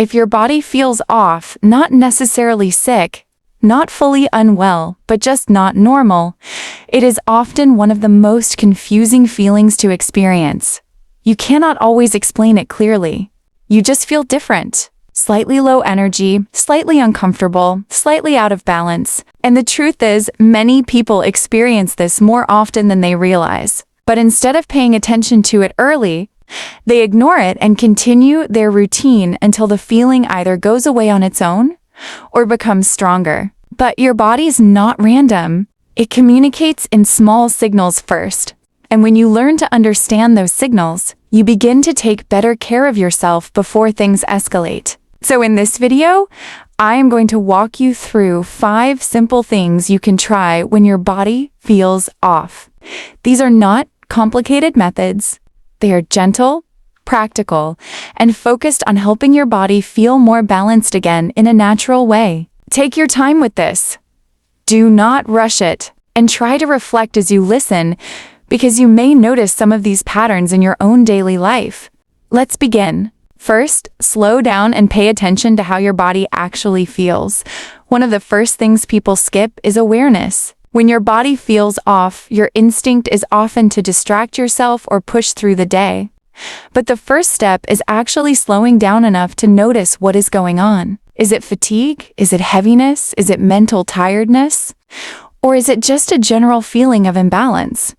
If your body feels off, not necessarily sick, not fully unwell, but just not normal, it is often one of the most confusing feelings to experience. You cannot always explain it clearly. You just feel different. Slightly low energy, slightly uncomfortable, slightly out of balance. And the truth is, many people experience this more often than they realize. But instead of paying attention to it early, they ignore it and continue their routine until the feeling either goes away on its own or becomes stronger. But your body's not random. It communicates in small signals first. And when you learn to understand those signals, you begin to take better care of yourself before things escalate. So in this video, I am going to walk you through 5 simple things you can try when your body feels off. These are not complicated methods. They are gentle, practical, and focused on helping your body feel more balanced again in a natural way. Take your time with this. Do not rush it, and try to reflect as you listen, because you may notice some of these patterns in your own daily life. Let's begin. First, slow down and pay attention to how your body actually feels. One of the first things people skip is awareness. When your body feels off, your instinct is often to distract yourself or push through the day. But the first step is actually slowing down enough to notice what is going on. Is it fatigue? Is it heaviness? Is it mental tiredness? Or is it just a general feeling of imbalance?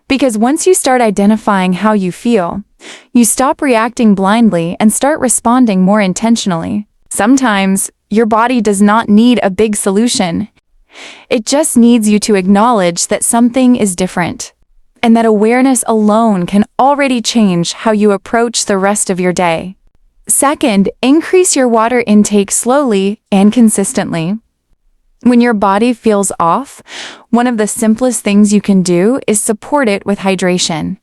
Because once you start identifying how you feel, you stop reacting blindly and start responding more intentionally. Sometimes, your body does not need a big solution. It just needs you to acknowledge that something is different, and that awareness alone can already change how you approach the rest of your day. Second, increase your water intake slowly and consistently. When your body feels off, one of the simplest things you can do is support it with hydration,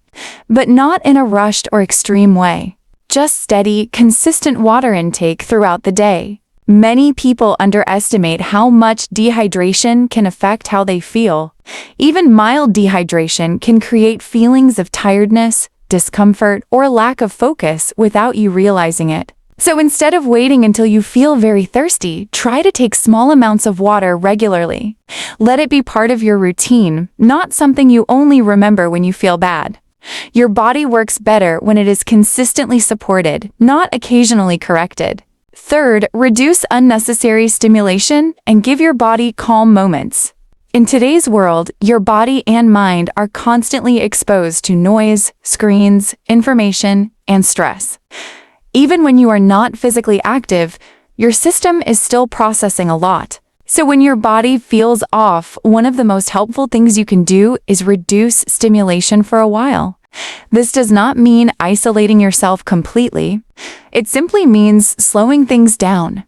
but not in a rushed or extreme way. Just steady, consistent water intake throughout the day. Many people underestimate how much dehydration can affect how they feel. Even mild dehydration can create feelings of tiredness, discomfort, or lack of focus without you realizing it. So instead of waiting until you feel very thirsty, try to take small amounts of water regularly. Let it be part of your routine, not something you only remember when you feel bad. Your body works better when it is consistently supported, not occasionally corrected. Third, reduce unnecessary stimulation and give your body calm moments. In today's world, your body and mind are constantly exposed to noise, screens, information, and stress. Even when you are not physically active, your system is still processing a lot. So when your body feels off, one of the most helpful things you can do is reduce stimulation for a while. This does not mean isolating yourself completely. It simply means slowing things down.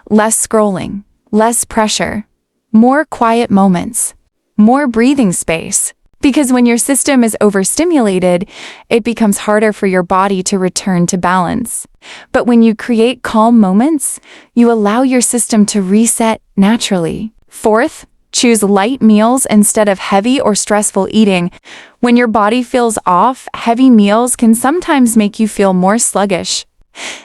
Less scrolling, less pressure, more quiet moments, more breathing space. Because when your system is overstimulated, it becomes harder for your body to return to balance. But when you create calm moments, you allow your system to reset naturally. Fourth, choose light meals instead of heavy or stressful eating. When your body feels off, heavy meals can sometimes make you feel more sluggish.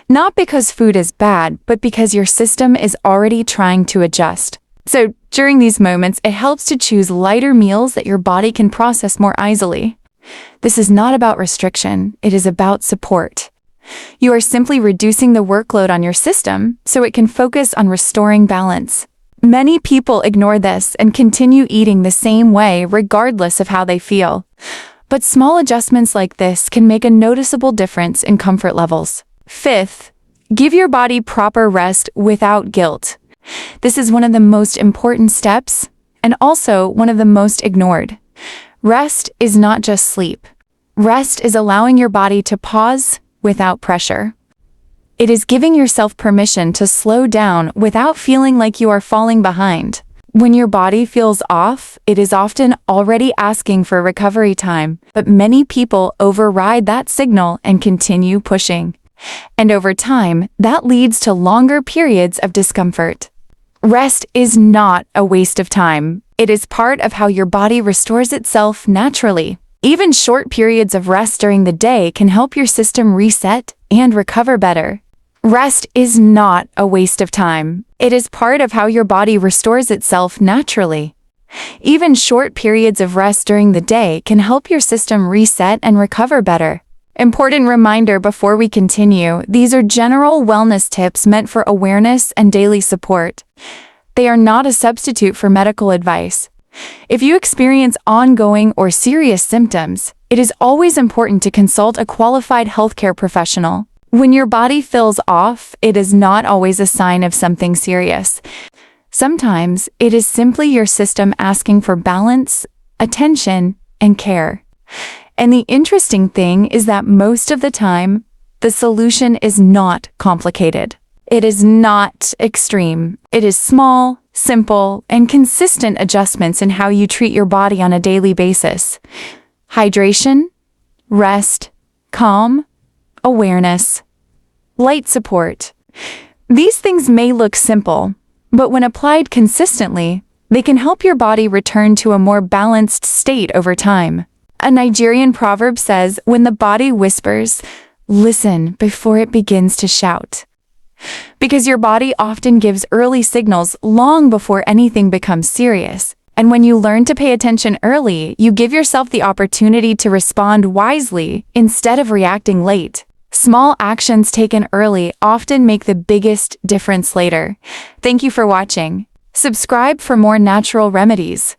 Not because food is bad, but because your system is already trying to adjust. So during these moments, it helps to choose lighter meals that your body can process more easily. This is not about restriction, it is about support. You are simply reducing the workload on your system so it can focus on restoring balance. Many people ignore this and continue eating the same way regardless of how they feel. But small adjustments like this can make a noticeable difference in comfort levels. Fifth, give your body proper rest without guilt. This is one of the most important steps, and also one of the most ignored. Rest is not just sleep. Rest is allowing your body to pause without pressure. It is giving yourself permission to slow down without feeling like you are falling behind. When your body feels off, it is often already asking for recovery time, but many people override that signal and continue pushing. And over time, that leads to longer periods of discomfort. Rest is not a waste of time. It is part of how your body restores itself naturally. Even short periods of rest during the day can help your system reset and recover better. Rest is not a waste of time. It is part of how your body restores itself naturally. Even short periods of rest during the day can help your system reset and recover better. Important reminder before we continue, these are general wellness tips meant for awareness and daily support. They are not a substitute for medical advice. If you experience ongoing or serious symptoms, it is always important to consult a qualified healthcare professional. When your body feels off, it is not always a sign of something serious. Sometimes it is simply your system asking for balance, attention, and care. And the interesting thing is that most of the time, the solution is not complicated. It is not extreme. It is small, simple, and consistent adjustments in how you treat your body on a daily basis. Hydration, rest, calm, awareness, light support. These things may look simple, but when applied consistently, they can help your body return to a more balanced state over time. A Nigerian proverb says, "When the body whispers, listen before it begins to shout." Because your body often gives early signals long before anything becomes serious. And when you learn to pay attention early, you give yourself the opportunity to respond wisely instead of reacting late. Small actions taken early often make the biggest difference later. Thank you for watching. Subscribe for more natural remedies.